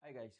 Hi guys,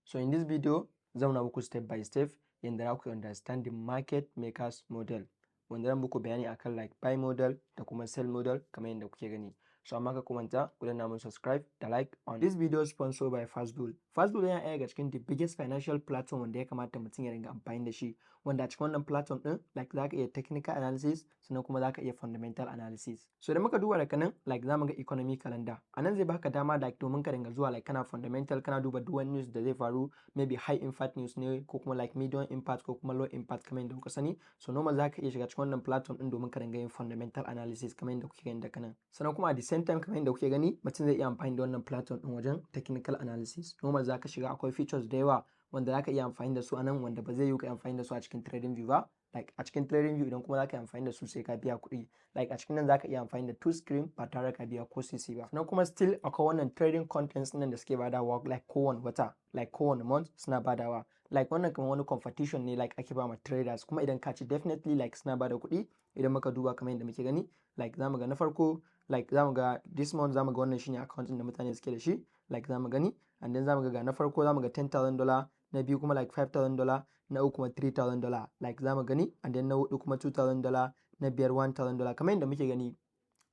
so in this video zan nuna muku step by step yadda za ku understand the market makers model, wanda zan muku bayani akan like buy model da kuma sell model kamar yadda kuke gani. So amma ka kumanta ku danna mun subscribe da like on. This video is sponsored by Fastbull. Fastbull yana ɗaya daga cikin the biggest financial platform wanda ya kamata mutum ya ringa amfani da shi, wanda a cikin wannan platform din like za ka iya technical analysis sannan kuma za ka iya fundamental analysis. So da muka duba daga nan like za mu ga economy calendar. A nan zai baka dama like domin ka ringa zuwa like kana fundamental, kana duba duk wani news da zai faru, maybe high impact news ne ko kuma like medium impact ko kuma low impact kamar yadda kuka sani. So normal za ka iya shiga cikin wannan platform din domin ka ringa yin fundamental analysis kamar yadda kuke gani daga nan. Sannan kuma at the same time kamar yadda kuke gani mutum zai iya amfani da wannan platform din wajen technical analysis. Normal za ka shiga akwai features da yawa wanda za ka iya amfani da su a nan wanda ba zai yi ka amfani da su a cikin trading view ba. Like a cikin trading view idan kuma za ka yi amfani da su sai ka biya kuɗi. Like a cikin nan za ka iya amfani da two screen ba tare ka biya ko sisi ba. Sannan kuma still akwai wannan trading contents nan da suke badawa like kowane wata, like kowane month suna badawa. Like wannan kamar wani competition ne like ake ba ma traders, kuma idan ka ci definitely like suna bada kuɗi. Idan muka duba kamar yadda muke gani like za mu ga na farko like za mu ga this month za mu ga wannan shine account da mutane suke da shi, like za mu gani, and then za mu ga na farko za mu ga $10,000, na biyu kuma like $5,000, na uku kuma $3,000, like za mu gani, and then na hudu kuma $2,000, na biyar $1,000 kamar yadda muke gani.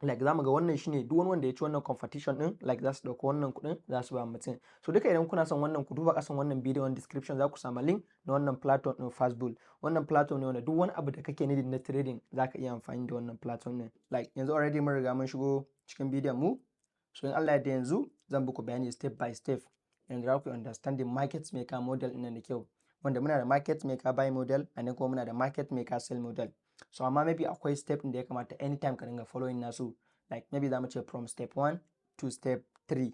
Like za mu ga wannan shine duk wani wanda ya ci wannan competition din like za su dauko wannan kuɗin za su ba mutum. So duka idan kuna son wannan ku duba kasan wannan bidiyon description za ku samu link na wannan platform din Fastbull. Wannan platform ne wanda duk wani abu da kake need na trading za ka iya amfani da wannan platform ne. Like yanzu already mun riga mun shigo cikin bidiyon mu. So in Allah ya yarda yanzu zan muku bayani step by step yanda za ku understand the market maker model ɗin da kyau. Wanda muna da market maker buy model and then kuma muna da market maker sell model. So amma maybe akwai step da ya kamata anytime ka dinga following nasu, like maybe za mu ce from step 1 to step 3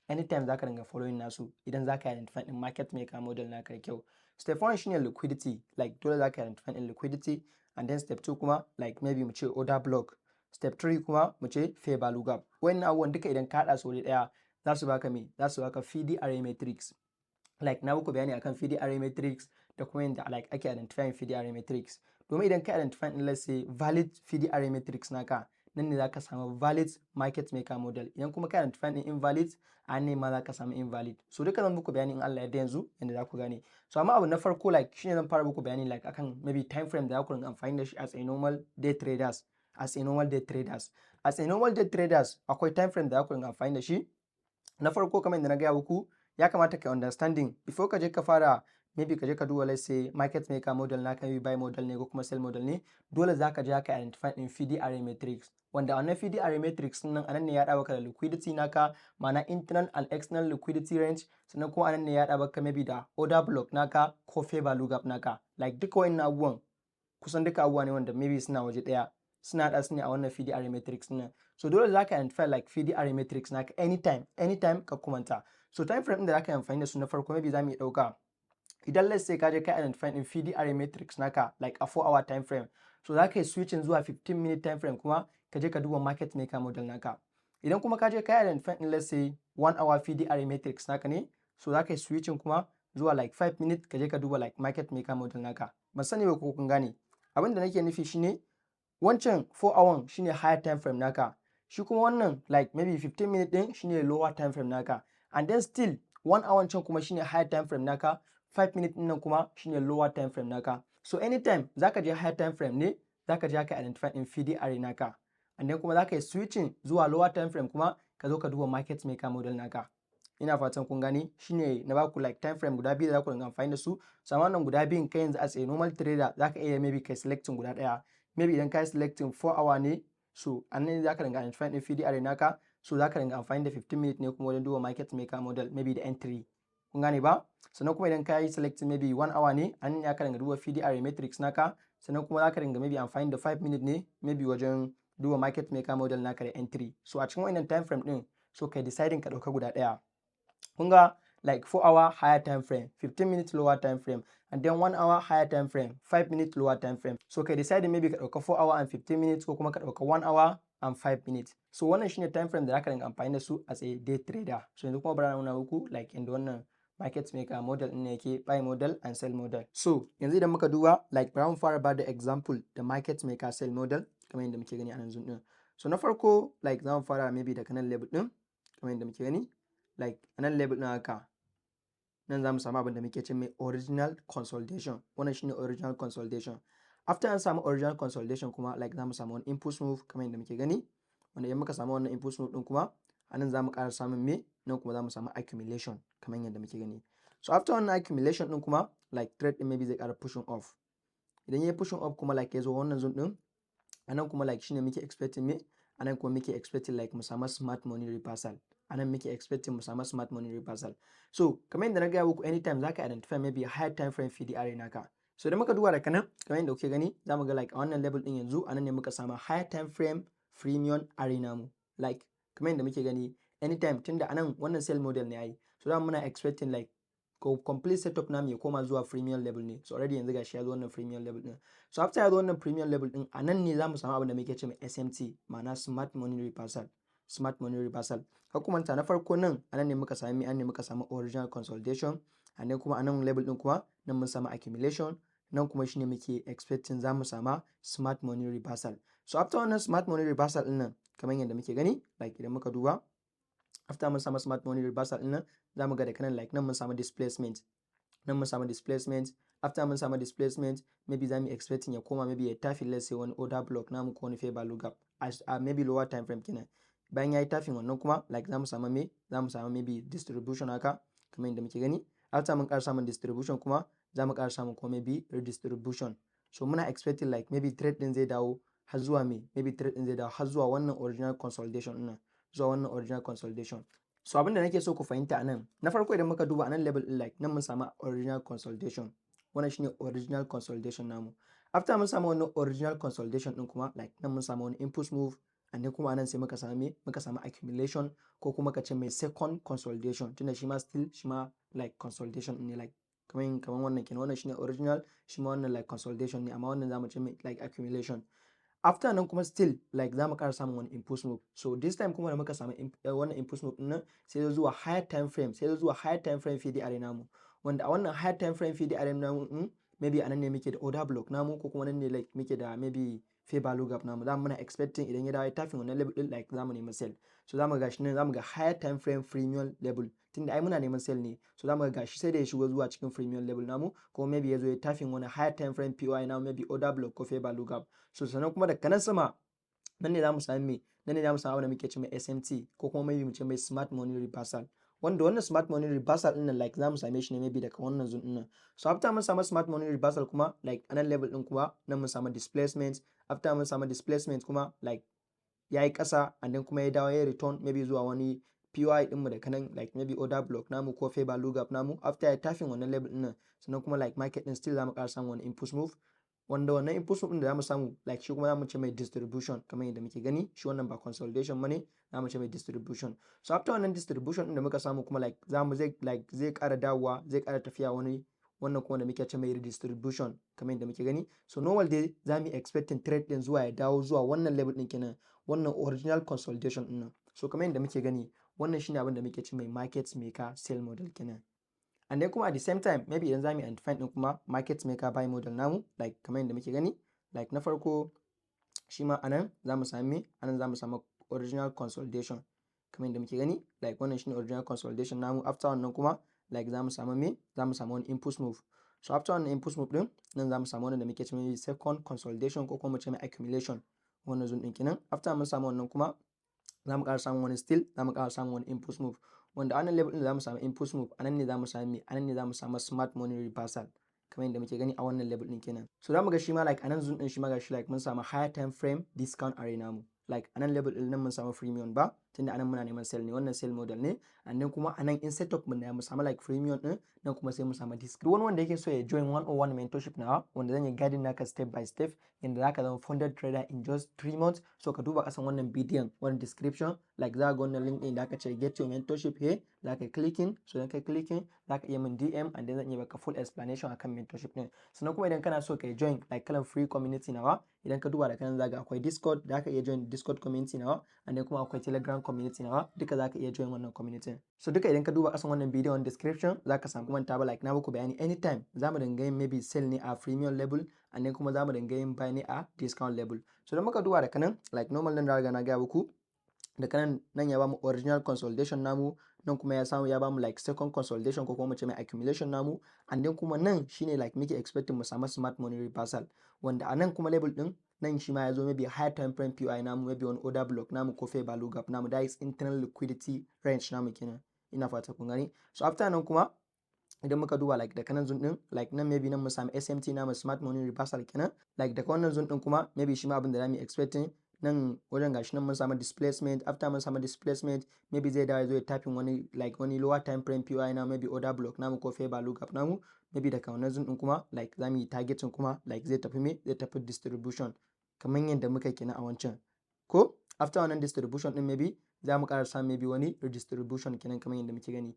anytime za ka dinga following nasu idan za ka identify din market maker model naka da kyau. Step 1 shine liquidity, like dole za ka identify din liquidity, and then step 2 kuma like maybe mu ce order block, step 3 kuma mu ce fair value gap. Wannan abubuwan duka idan ka haɗa su wuri ɗaya za su baka me, za su baka FDRA matrix. Like na muku bayani akan FDRA matrix da kuma yadda like ake identifying FDRA matrix. Domin idan ka identify in let's say valid FDRA matrix naka, nan ne za ka samu valid market maker model. Idan kuma ka identify in invalid, an ne ma za ka samu invalid. So duka zan muku bayani in Allah ya yarda yanzu yadda za ku gane. So amma abu na farko like shine zan fara muku bayani like akan maybe time frame da za ku rinka amfani da shi as a normal day traders. As a normal day traders akwai time frame da za ku rinka amfani da shi. Na farko kamar yadda na gaya muku ya kamata ka understanding before ka je ka fara maybe ka je ka duba let's say market maker model naka, maybe buy model ne ko kuma sell model ne, dole za ka je ka identify in FDRA matrix, wanda wannan FDRA matrix nan anan ne ya haɗa baka da liquidity naka, ma'ana internal and external liquidity range, sannan kuma anan ne ya haɗa baka maybe da order block naka ko fair value gap naka. Like duka wannan abubuwan kusan duka abubuwa ne wanda maybe suna waje ɗaya, suna haɗa su ne a wannan FDRA matrix nan. So dole za ka identify like FDRA matrix naka anytime ka kumanta. So time frame da za ka yi amfani da su na farko maybe za mu iya ɗauka idan let's say ka je ka identify in FDRA matrix naka like a 4-hour time frame, so za ka yi switching zuwa 15-minute time frame kuma ka je ka duba market maker model naka. Idan kuma ka je ka identify in let's say 1-hour FDRA matrix naka ne, so za ka yi switching kuma zuwa like 5 minutes ka je ka duba like market maker model naka. Ban sani ba ko kun gane abin da nake nufi shine wancan 4-hour shine higher time frame naka, shi kuma wannan like maybe 15 minutes din shine lower time frame naka, and then still 1 hour can kuma shine higher time frame naka, 5 minutes din nan kuma shine lower time frame naka. So anytime zaka je higher time frame ne zaka je ka identify in FDRA naka, and then kuma zaka yi switching zuwa lower time frame kuma ka zo ka duba market maker model naka. Ina fatan kun gani shine na baku like time frame guda biyu da za ku dinga amfani da su. Sama wannan guda biyun kai yanzu as a normal trader zaka iya maybe kai selecting guda ɗaya. Maybe idan kai selecting 4 hour ne, so anan zaka dinga identify in FDRA naka, so zaka dinga amfani da 15 minutes ne kuma wajen duba market maker model maybe da entry. Kun gane ba? Sannan kuma idan kai selecting maybe 1 hour ne, anan ya ka dinga duba FDRA matrix naka, sannan kuma zaka dinga maybe amfani da 5 minutes ne maybe wajen duba market maker model naka da entry. So a cikin wannan time frame din so kai deciding ka dauka guda ɗaya. Kun ga like 4 hour higher time frame, 15 minutes lower time frame, and then 1 hour higher time frame, 5 minutes lower time frame. So kai decide maybe ka dauka 4 hour and 15 minutes ko kuma ka dauka 1 hour and 5 minutes. So wannan shine time frame da zaka dinga amfani da su as a day trader. So yanzu kuma bari na nuna muku like inda wannan market maker model din yake, buy model and sell model. So yanzu idan muka duba like bari mu fara ba da example da market maker sell model kamar yadda muke gani a nan din. So na farko like za mu fara maybe daga nan level din kamar yadda muke gani, like a nan level din haka nan za mu samu abin da muke ce mai original consolidation. Wannan shine original consolidation. After an samu original consolidation kuma like za mu samu wani input move kamar yadda muke gani, wanda idan muka samu wannan input move din kuma anan za mu ƙara samun me, nan kuma za mu samu accumulation kamar yadda muke gani. So after wannan accumulation din kuma like trade din maybe zai ƙara pushing off. Idan yayi pushing off kuma like ya zo wannan zone din, anan kuma like shine muke expecting me, anan kuma muke expecting like mu samu smart money reversal. Anan muke expecting mu samu smart money reversal. So kamar yadda na gaya muku anytime zaka identify maybe higher time frame PDR naka. So idan muka duba da kanan kamar yadda kuke gani za mu ga like a wannan level din yanzu anan ne muka samu higher time frame premium arena mu. Like kamar yadda muke gani anytime tunda anan wannan sell model ne ai. So da muna expecting like complete setup namu ya koma zuwa premium level ne. So already yanzu gashi ya zo wannan premium level din. So after ya zo wannan premium level din anan ne za mu samu abin da muke cewa SMT, ma'ana smart money reversal. Smart money reversal. Hukumanta na farko nan anan ne muka sami an ne muka samu original consolidation, and kuma anan level din kuma nan mun samu accumulation, nan kuma shine muke expecting za mu samu smart money reversal. So after wannan smart money reversal din nan kamar yadda muke gani like idan muka duba after mun samu smart money reversal din nan za mu ga da kanan like nan mun samu displacement, nan mun samu displacement. After mun samu displacement maybe za mu expecting ya koma maybe ya tafi let's say wani order block namu ko wani fair value gap as maybe lower time frame kenan. Bayan yayi tafin wannan kuma like za mu samu me, za mu samu maybe distribution haka kamar yadda muke gani. After mun ƙara samun distribution kuma za mu ƙara samun kuma maybe redistribution. So muna expecting like maybe trade din zai dawo har zuwa me, maybe trade din zai dawo har zuwa wannan original consolidation din nan, zuwa wannan original consolidation. So abin da nake so ku fahimta anan, na farko idan muka duba anan level din like nan mun samu original consolidation. Wannan shine original consolidation namu. After mun samu wannan original consolidation din kuma like nan mun samu wani input move, and then kuma anan sai muka samu me, muka samu accumulation ko kuma ka ce mai second consolidation, tunda shi ma still shi ma like consolidation ne like kamar wannan kenan. Wannan shine original, shi ma wannan like consolidation ne, amma wannan zamu ce mai like accumulation. After nan kuma still like za mu ƙara samun wani input move. So this time kuma da muka samu wannan input move din nan sai ya zuwa higher time frame, sai ya zuwa higher time frame PDR namu, wanda a wannan higher time frame PDR namu maybe anan ne muke da order block namu ko kuma nan ne like muke da maybe fair value gap namu. Za mu muna expecting idan ya dawo ya tafi wannan level din like za mu nemi sell. So za mu ga shi nan za mu ga higher time frame premium level, tunda ai muna neman sell ne. So za mu ga shi sai da ya shigo zuwa cikin premium level namu, ko maybe ya zo ya tafin wani higher time frame POI namu maybe order block ko fair value gap. So sannan kuma daga nan sama nan ne za mu sami me, nan ne za mu samu abin da muke cewa SMT ko kuma maybe mu ce mai smart money reversal. Wanda wannan smart money reversal din nan like za mu same shi ne maybe daga wannan zone din nan. So after mun samu smart money reversal kuma like anan level din kuma nan mun samu displacement. After mun samu displacement kuma like yayi ƙasa, and then kuma ya dawo ya return maybe zuwa wani POI din mu da kanan like maybe order block namu ko fair value gap namu. After ya tafin wannan level din nan sannan kuma like market din still za mu ƙara samu wani input move, wanda wannan input move din da za mu samu like shi kuma za mu ce mai distribution kamar yadda muke gani. Shi wannan ba consolidation bane, za mu ce mai distribution. So after wannan distribution din da muka samu kuma like za mu zai ƙara dawowa, zai ƙara tafiya wani wannan kuma da muke ce mai redistribution kamar yadda muke gani. So normal dai za mu expecting trade din zuwa ya dawo zuwa wannan level din kenan, wannan original consolidation din nan. So kamar yadda muke gani wannan shine abin da muke ce mai market maker sell model kenan. And then kuma at the same time maybe idan za mu identify din kuma market maker buy model namu like kamar yadda muke gani like na farko shi ma anan za mu sami anan za mu samu original consolidation kamar yadda muke gani like wannan shine original consolidation namu. After wannan kuma like za mu samu me, za mu samu wani input move. So after wannan input move din nan za mu samu wannan da muke cewa second consolidation ko kuma mu ce mai accumulation, wannan zone din kenan. After mun samu wannan kuma za mu ƙara samun wani still, za mu ƙara samun wani input move, wanda anan level din za mu samu input move anan ne za mu samu me, anan ne za mu samu smart money reversal kamar yadda muke gani a wannan level din kenan. So za mu ga shi ma like anan zone din shi ma ga shi like mun samu higher time frame discount arena mu, like anan level din nan mun samu premium ba, tunda anan muna neman sell ne, wannan sell model ne. And then kuma anan in setup mun da mu samu like premium din nan kuma sai mu samu disc. Duk wani wanda yake so ya join 101 mentorship nawa wanda zan yi guiding naka step by step inda zaka zama funded trader in just 3 months. So ka duba kasan wannan bidiyon, wannan description like za ka ga wannan link din da aka ce get your mentorship here, za ka clicking. So idan ka clicking za ka iya min DM and then zan iya baka full explanation akan mentorship din. Sannan kuma idan kana so ka join like kalan free community nawa, idan ka duba da kanan za ka akwai Discord, da ka iya join Discord community nawa, and then kuma akwai Telegram community nawa, duka za ka iya join wannan community. So duka idan ka duba kasan wannan bidiyon description za ka samu manta ba like na muku bayani anytime za mu dinga yin maybe sell ne a premium level, and then kuma za mu dinga yin buy ne a discount level. So idan muka duba da kanan like normal nan da na ga muku da kanan nan ya ba mu original consolidation namu, nan kuma ya samu ya bamu like second consolidation ko kuma mu ce mai accumulation namu, and then kuma nan shine like muke expecting mu samu smart money reversal, wanda a nan kuma level din nan shi ma ya zo maybe higher time frame POI namu, maybe on order block namu ko fair value gap namu, that is internal liquidity range namu kenan, ina fata kun gani. So after nan kuma idan muka duba like daga nan zone din like nan maybe nan mu samu SMT namu smart money reversal kenan, like daga wannan zone din kuma maybe shi ma abin da zamu expecting nan wajen gashi nan mun samu displacement, after mun samu displacement maybe zai dawo zo ya tapping wani like wani lower time frame POI na maybe order block namu ko fair value gap namu, maybe daga wannan zone din kuma like zamu yi targeting kuma like zai tafi me, zai tafi distribution kamar yadda muka kenan a wancan ko. After wannan distribution din maybe za mu ƙara samu maybe wani redistribution kenan kamar yadda muke gani,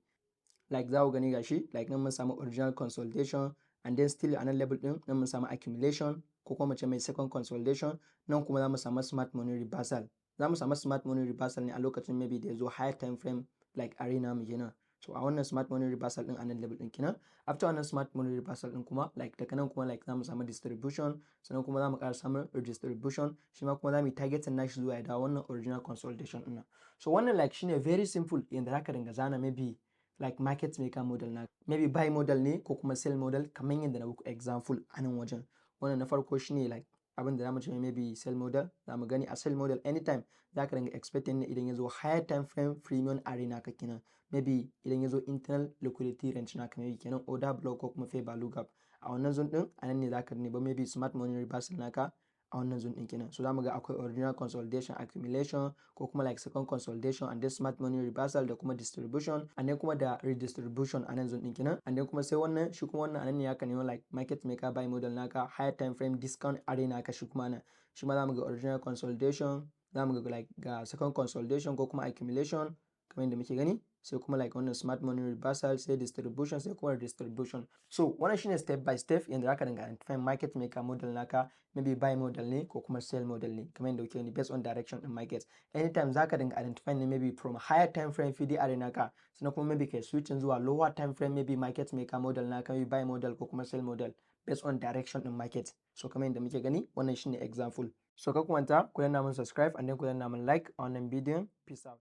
like za ku gani gashi like nan mun samu original consolidation, and then still a nan level din nan mun samu accumulation ko kuma mu ce mai second consolidation, nan kuma za mu samu smart money reversal. Za mu samu smart money reversal ne a lokacin maybe da ya zo higher time frame like arena mu kenan. So a wannan smart money reversal din a nan level din kenan. After wannan smart money reversal din kuma like daga nan kuma like za mu samu distribution, sannan kuma za mu ƙara samun redistribution, shi ma kuma za mu yi targeting nashi zuwa ya dawo wannan original consolidation din nan. So wannan like shine very simple yanda zaka dinga zana maybe like market maker model na maybe buy model ne ko kuma sell model kamar yadda na muku example a nan wajen. Wannan na farko shine like abin da zamu ce maybe sell model, zamu gani a sell model anytime zaka dinga expecting ne idan ya zo higher time frame premium arena ka kenan, maybe idan ya zo internal liquidity range naka maybe kenan order block ko kuma fair value gap, a wannan zone din a nan ne zaka ne ba maybe smart money reversal naka a wannan zone din kenan. So zamu ga akwai original consolidation, accumulation ko kuma like second consolidation, and then smart money reversal da kuma distribution, and then kuma da redistribution a nan zone din kenan, and then kuma sai wannan shi kuma wannan a nan ne ya nemo like market maker buy model naka higher time frame discount arena ka shi kuma nan shi ma zamu ga original consolidation, zamu ga like ga second consolidation ko kuma accumulation kamar yadda muke gani, sai kuma like wannan smart money reversal, sai distribution, sai kuma redistribution. So wannan shine step by step yanda zaka dinga identify market maker model naka, maybe buy model ne ko kuma sell model ne kamar yadda kuke gani based on direction in market. Anytime zaka dinga identify ne maybe from higher time frame FD arena naka, sannan kuma maybe kai switching zuwa lower time frame maybe market maker model naka, maybe buy model ko kuma sell model based on direction in market. So kamar yadda muke gani wannan shine example. So ka kumanta ku danna mun subscribe and then ku danna mun like a wannan bidiyon. Peace out.